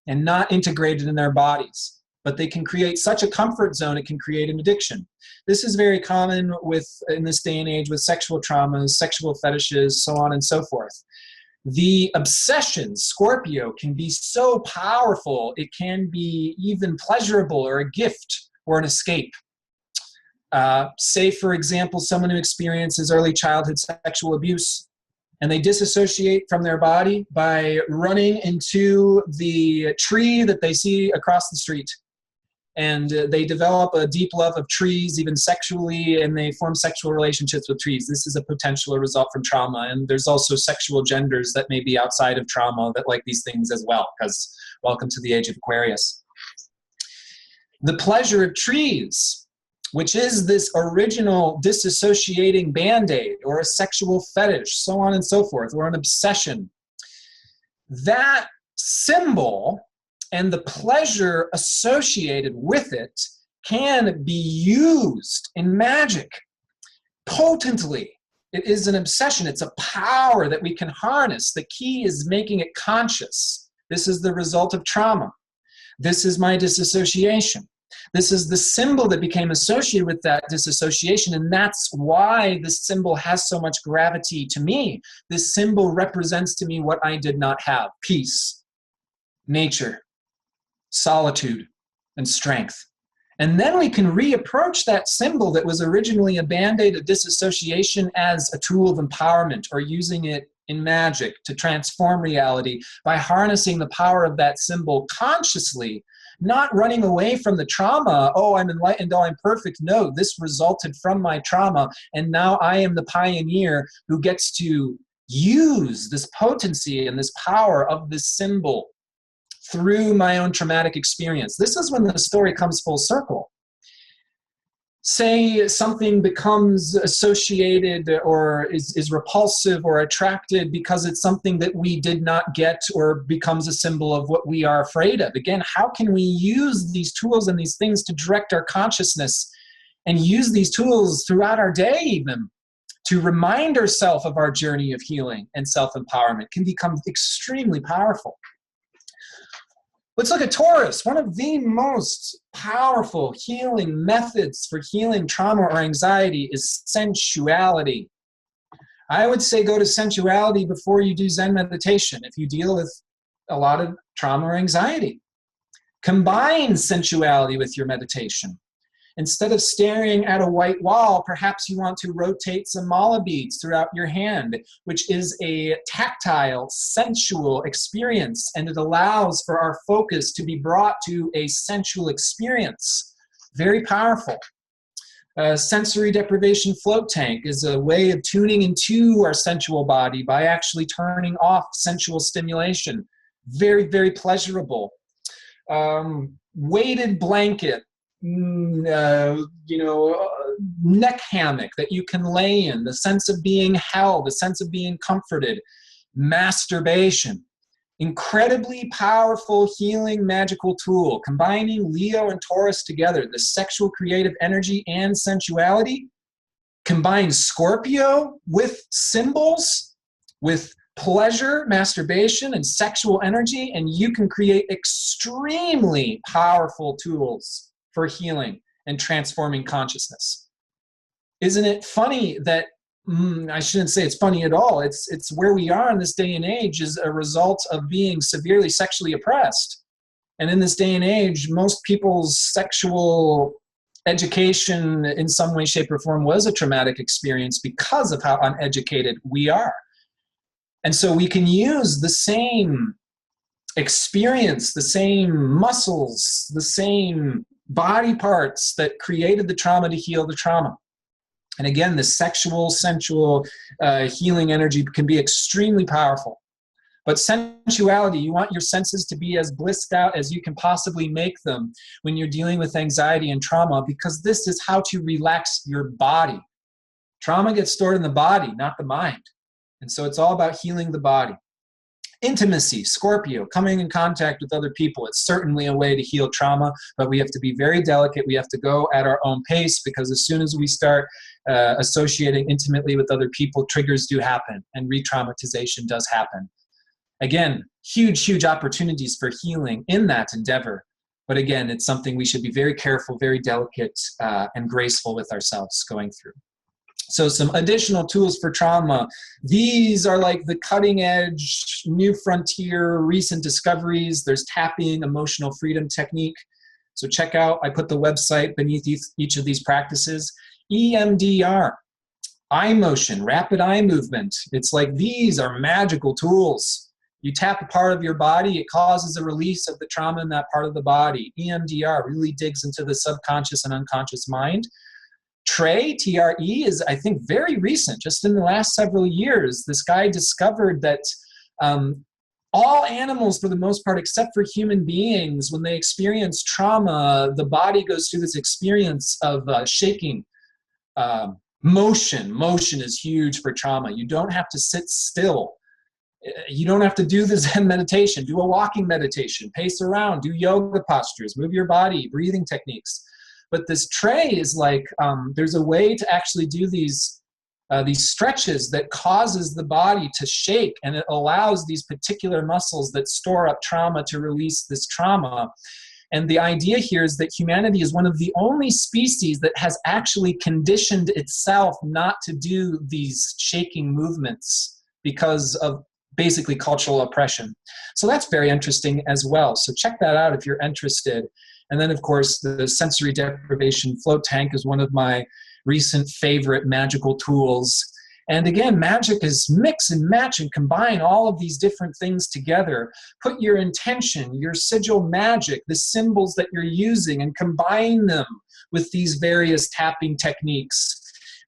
and not integrated in their bodies. But they can create such a comfort zone, it can create an addiction. This is very common in this day and age with sexual traumas, sexual fetishes, so on and so forth. The obsession, Scorpio, can be so powerful, it can be even pleasurable or a gift or an escape. Say, for example, someone who experiences early childhood sexual abuse and they disassociate from their body by running into the tree that they see across the street. And they develop a deep love of trees, even sexually, and they form sexual relationships with trees. This is a potential result from trauma. And there's also sexual genders that may be outside of trauma that like these things as well, because welcome to the age of Aquarius. The pleasure of trees, which is this original disassociating band-aid or a sexual fetish, so on and so forth, or an obsession. That symbol and the pleasure associated with it can be used in magic potently. It is an obsession. It's a power that we can harness. The key is making it conscious. This is the result of trauma. This is my disassociation. This is the symbol that became associated with that disassociation, and that's why this symbol has so much gravity to me. This symbol represents to me what I did not have: peace, nature, solitude, and strength. And then we can reapproach that symbol that was originally a band-aid of disassociation as a tool of empowerment, or using it in magic to transform reality by harnessing the power of that symbol consciously, not running away from the trauma. Oh, I'm enlightened, oh, I'm perfect. No, this resulted from my trauma, and now I am the pioneer who gets to use this potency and this power of this symbol through my own traumatic experience. This is when the story comes full circle. Say something becomes associated or is repulsive or attracted because it's something that we did not get, or becomes a symbol of what we are afraid of. Again, how can we use these tools and these things to direct our consciousness, and use these tools throughout our day even to remind ourselves of our journey of healing and self-empowerment? Can become extremely powerful. Let's look at Taurus. One of the most powerful healing methods for healing trauma or anxiety is sensuality. I would say go to sensuality before you do Zen meditation if you deal with a lot of trauma or anxiety. Combine sensuality with your meditation. Instead of staring at a white wall, perhaps you want to rotate some mala beads throughout your hand, which is a tactile, sensual experience, and it allows for our focus to be brought to a sensual experience. Very powerful. Sensory deprivation float tank is a way of tuning into our sensual body by actually turning off sensual stimulation. Very, very pleasurable. Weighted blanket. Neck hammock that you can lay in, the sense of being held, the sense of being comforted. Masturbation, incredibly powerful healing magical tool, combining Leo and Taurus together, the sexual creative energy and sensuality. Combine Scorpio with symbols, with pleasure, masturbation, and sexual energy, and you can create extremely powerful tools for healing and transforming consciousness. Isn't it funny that I shouldn't say it's funny at all. It's where we are in this day and age is a result of being severely sexually oppressed. And in this day and age, most people's sexual education in some way, shape, or form was a traumatic experience because of how uneducated we are. And so we can use the same experience, the same muscles, the same body parts that created the trauma to heal the trauma. And again, the sexual, sensual healing energy can be extremely powerful. But sensuality, you want your senses to be as blissed out as you can possibly make them when you're dealing with anxiety and trauma, because this is how to relax your body. Trauma gets stored in the body, not the mind. And so it's all about healing the body. Intimacy, Scorpio, coming in contact with other people. It's certainly a way to heal trauma, but we have to be very delicate. We have to go at our own pace, because as soon as we start associating intimately with other people, triggers do happen and re-traumatization does happen. Again, huge, huge opportunities for healing in that endeavor. But again, it's something we should be very careful, very delicate, and graceful with ourselves going through. So some additional tools for trauma. These are like the cutting edge, new frontier, recent discoveries. There's tapping, emotional freedom technique. So check out, I put the website beneath each of these practices. EMDR, eye motion, rapid eye movement. It's like these are magical tools. You tap a part of your body, it causes a release of the trauma in that part of the body. EMDR really digs into the subconscious and unconscious mind. TRE, T-R-E, is, I think, very recent, just in the last several years. This guy discovered that all animals, for the most part, except for human beings, when they experience trauma, the body goes through this experience of shaking. Motion is huge for trauma. You don't have to sit still. You don't have to do the Zen meditation. Do a walking meditation. Pace around. Do yoga postures. Move your body. Breathing techniques. But this TRE is like, there's a way to actually do these stretches that causes the body to shake, and it allows these particular muscles that store up trauma to release this trauma. And the idea here is that humanity is one of the only species that has actually conditioned itself not to do these shaking movements because of basically cultural oppression. So that's very interesting as well. So check that out if you're interested. And then, of course, the sensory deprivation float tank is one of my recent favorite magical tools. And again, magic is mix and match and combine all of these different things together. Put your intention, your sigil magic, the symbols that you're using, and combine them with these various tapping techniques.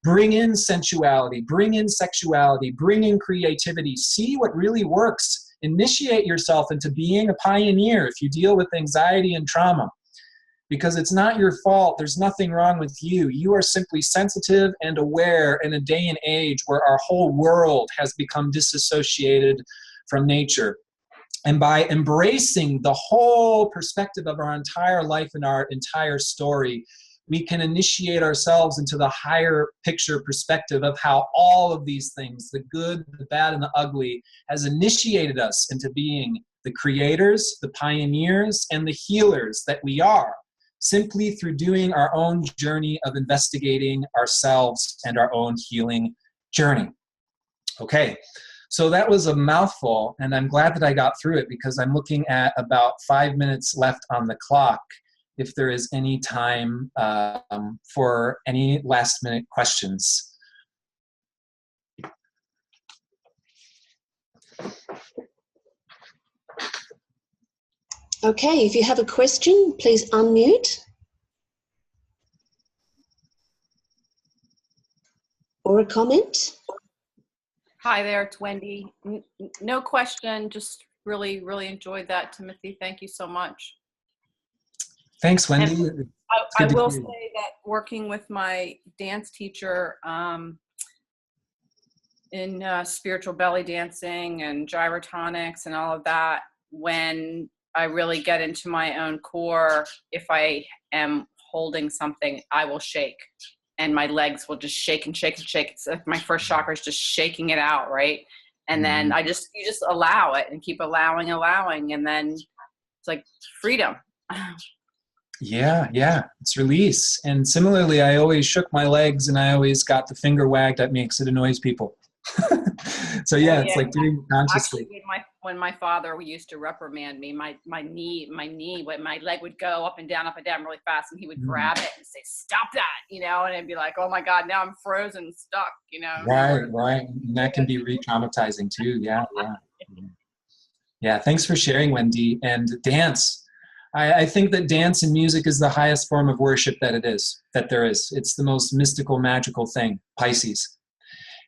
Bring in sensuality, bring in sexuality, bring in creativity. See what really works. Initiate yourself into being a pioneer if you deal with anxiety and trauma. Because it's not your fault. There's nothing wrong with you. You are simply sensitive and aware in a day and age where our whole world has become disassociated from nature. And by embracing the whole perspective of our entire life and our entire story, we can initiate ourselves into the higher picture perspective of how all of these things, the good, the bad, and the ugly, has initiated us into being the creators, the pioneers, and the healers that we are, simply through doing our own journey of investigating ourselves and our own healing journey. Okay, so that was a mouthful, and I'm glad that I got through it because I'm looking at about 5 minutes left on the clock. If there is any time for any last minute questions. Okay, if you have a question, please unmute. Or a comment. Hi there, it's Wendy. No question, just really, really enjoyed that, Timothy. Thank you so much. Thanks, Wendy. I will say that working with my dance teacher in spiritual belly dancing and gyrotonics and all of that, when I really get into my own core, if I am holding something, I will shake. And my legs will just shake and shake and shake. It's like my first chakra is just shaking it out, right? And then you just allow it and keep allowing, and then it's like freedom. Yeah, yeah, it's release. And similarly, I always shook my legs and I always got the finger wagged at me because it annoys people. So Oh yeah, it's yeah. like doing it Actually, consciously. when my father used to reprimand me, when my leg would go up and down really fast, and he would Mm. grab it and say, "Stop that," and I'd be like, "Oh my God, now I'm frozen, stuck." Right, right. And that can be re-traumatizing too. Yeah, yeah. Yeah, thanks for sharing, Wendy. And dance. I think that dance and music is the highest form of worship that there is. It's the most mystical, magical thing, Pisces.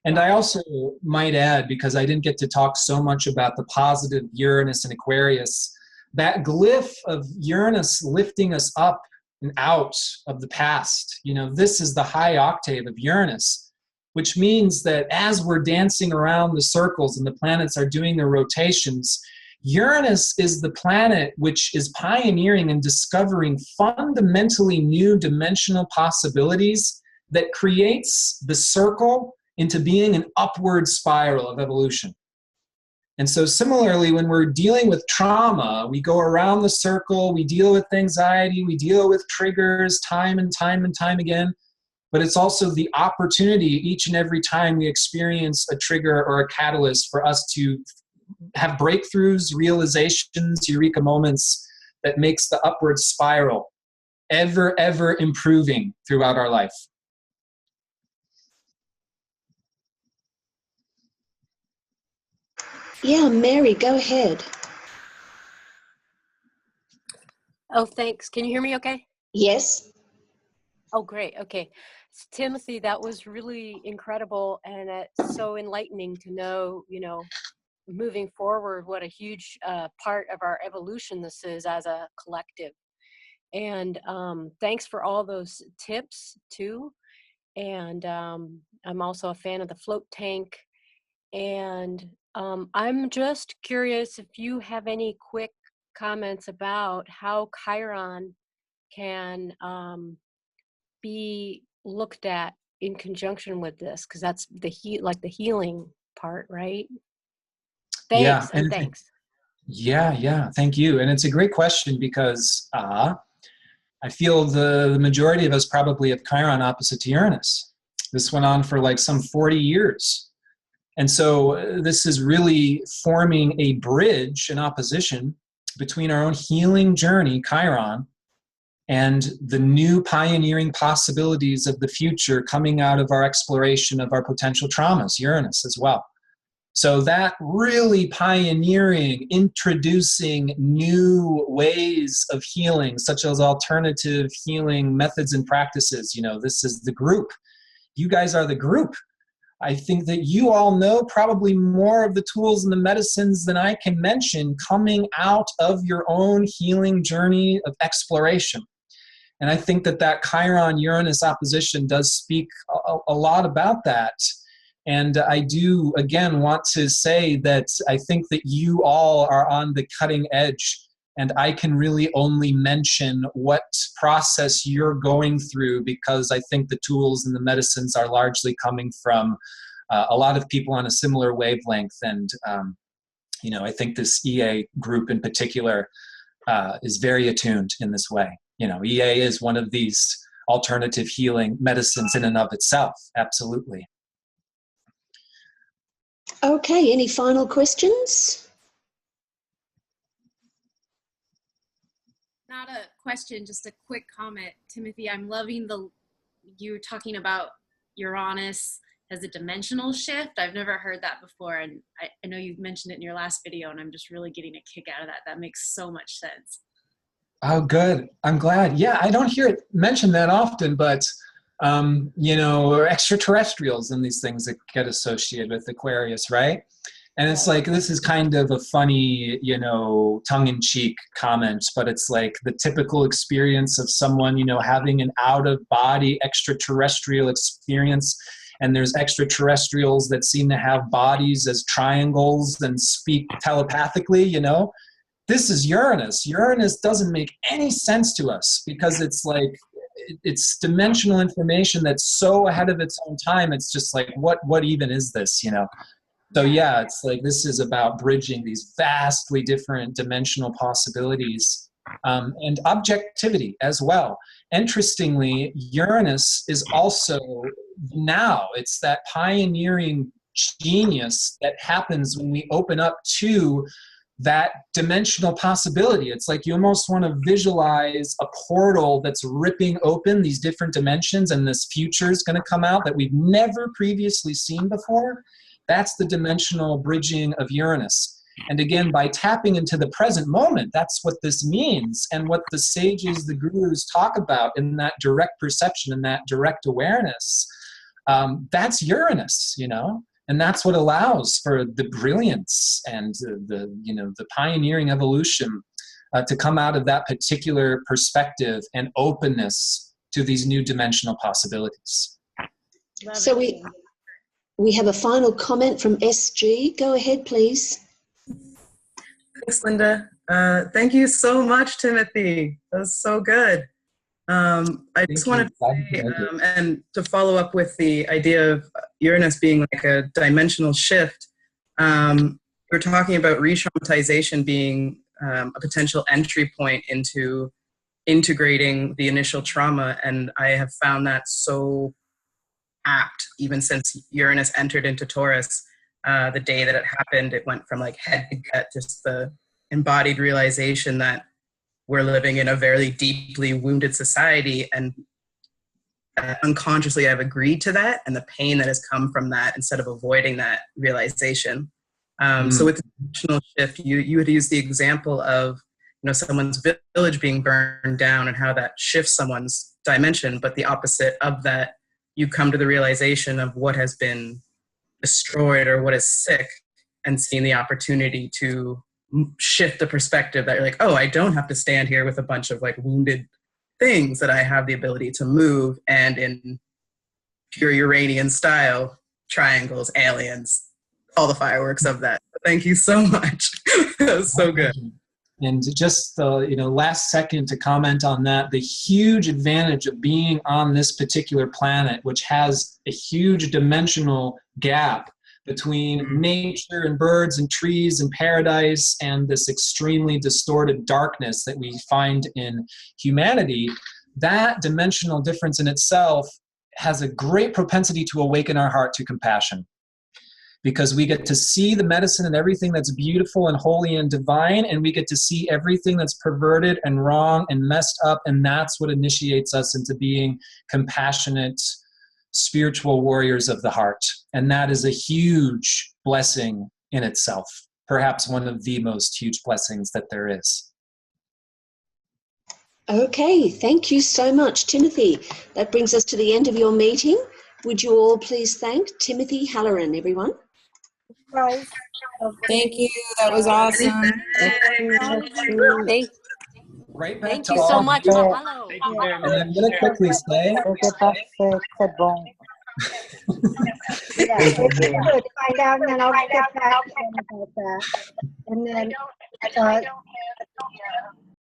And I also might add, because I didn't get to talk so much about the positive Uranus and Aquarius, that glyph of Uranus lifting us up and out of the past. This is the high octave of Uranus, which means that as we're dancing around the circles and the planets are doing their rotations, Uranus is the planet which is pioneering and discovering fundamentally new dimensional possibilities that creates the circle into being an upward spiral of evolution. And so similarly, when we're dealing with trauma, we go around the circle, we deal with anxiety, we deal with triggers time and time and time again. But it's also the opportunity each and every time we experience a trigger or a catalyst for us to have breakthroughs, realizations, eureka moments that makes the upward spiral ever improving throughout our life. Yeah, Mary, go ahead. Oh, thanks. Can you hear me okay? Yes. Oh, great. Okay. Timothy, that was really incredible, and it's so enlightening to know, moving forward, what a huge part of our evolution this is as a collective. And thanks for all those tips too. And I'm also a fan of the float tank. And I'm just curious if you have any quick comments about how Chiron can be looked at in conjunction with this, because that's the healing part, right? Yeah, Thanks, and thanks. yeah, thank you. And it's a great question because I feel the majority of us probably have Chiron opposite to Uranus. This went on for like some 40 years. And so this is really forming a bridge, an opposition between our own healing journey, Chiron, and the new pioneering possibilities of the future coming out of our exploration of our potential traumas, Uranus as well. So that really pioneering, introducing new ways of healing, such as alternative healing methods and practices. This is the group. You guys are the group. I think that you all know probably more of the tools and the medicines than I can mention coming out of your own healing journey of exploration. And I think that Chiron-Uranus opposition does speak a lot about that. And I do, again, want to say that I think that you all are on the cutting edge, and I can really only mention what process you're going through because I think the tools and the medicines are largely coming from a lot of people on a similar wavelength. And, I think this EA group in particular is very attuned in this way. EA is one of these alternative healing medicines in and of itself. Absolutely. Okay, any final questions? Not a question, just a quick comment. Timothy, I'm loving you talking about Uranus as a dimensional shift. I've never heard that before, and I know you've mentioned it in your last video, and I'm just really getting a kick out of that. That makes so much sense. Oh, good. I'm glad. Yeah, I don't hear it mentioned that often, but extraterrestrials and these things that get associated with Aquarius, right? And it's like, this is kind of a funny, tongue-in-cheek comment, but it's like the typical experience of someone, having an out-of-body extraterrestrial experience. And there's extraterrestrials that seem to have bodies as triangles and speak telepathically, This is Uranus. Uranus doesn't make any sense to us because it's like, it's dimensional information that's so ahead of its own time. It's just like, what even is this, So yeah, it's like this is about bridging these vastly different dimensional possibilities and objectivity as well. Interestingly, Uranus is also now, it's that pioneering genius that happens when we open up to that dimensional possibility. It's like you almost want to visualize a portal that's ripping open these different dimensions, and this future is going to come out that we've never previously seen before. That's the dimensional bridging of Uranus. And again, by tapping into the present moment, that's what this means. And what the sages, the gurus talk about in that direct perception and that direct awareness, that's Uranus, you know? And that's what allows for the brilliance and the pioneering evolution to come out of that particular perspective and openness to these new dimensional possibilities. So we have a final comment from SG. Go ahead, please. Thanks, Linda. Thank you so much, Timothy. That was so good. I just wanted to say, and to follow up with the idea of Uranus being like a dimensional shift, we're talking about re-traumatization being a potential entry point into integrating the initial trauma, and I have found that so apt even since Uranus entered into Taurus. The day that it happened, it went from like head to gut, just the embodied realization that we're living in a very deeply wounded society, and unconsciously I've agreed to that, and the pain that has come from that instead of avoiding that realization. So with the dimensional shift, you would use the example of someone's village being burned down and how that shifts someone's dimension, but the opposite of that, you come to the realization of what has been destroyed or what is sick, and seeing the opportunity to shift the perspective that you're like, oh, I don't have to stand here with a bunch of like wounded things, that I have the ability to move, and in pure Uranian style, triangles, aliens, all the fireworks of that. Thank you so much. That was so good. And just last second to comment on that, the huge advantage of being on this particular planet, which has a huge dimensional gap between nature and birds and trees and paradise and this extremely distorted darkness that we find in humanity, that dimensional difference in itself has a great propensity to awaken our heart to compassion, because we get to see the medicine and everything that's beautiful and holy and divine, and we get to see everything that's perverted and wrong and messed up, and that's what initiates us into being compassionate, spiritual warriors of the heart. And that is a huge blessing in itself, perhaps one of the most huge blessings that there is. Okay, thank you so much, Timothy. That brings us to the end of your meeting. Would you all please thank Timothy Halloran, everyone? Thank you. That was awesome. Right back Thank to you all so of much. you. Mahalo. And I'm going to quickly say, C'est bon. Yeah, if you could find out, and then I'll get back to them about that. And then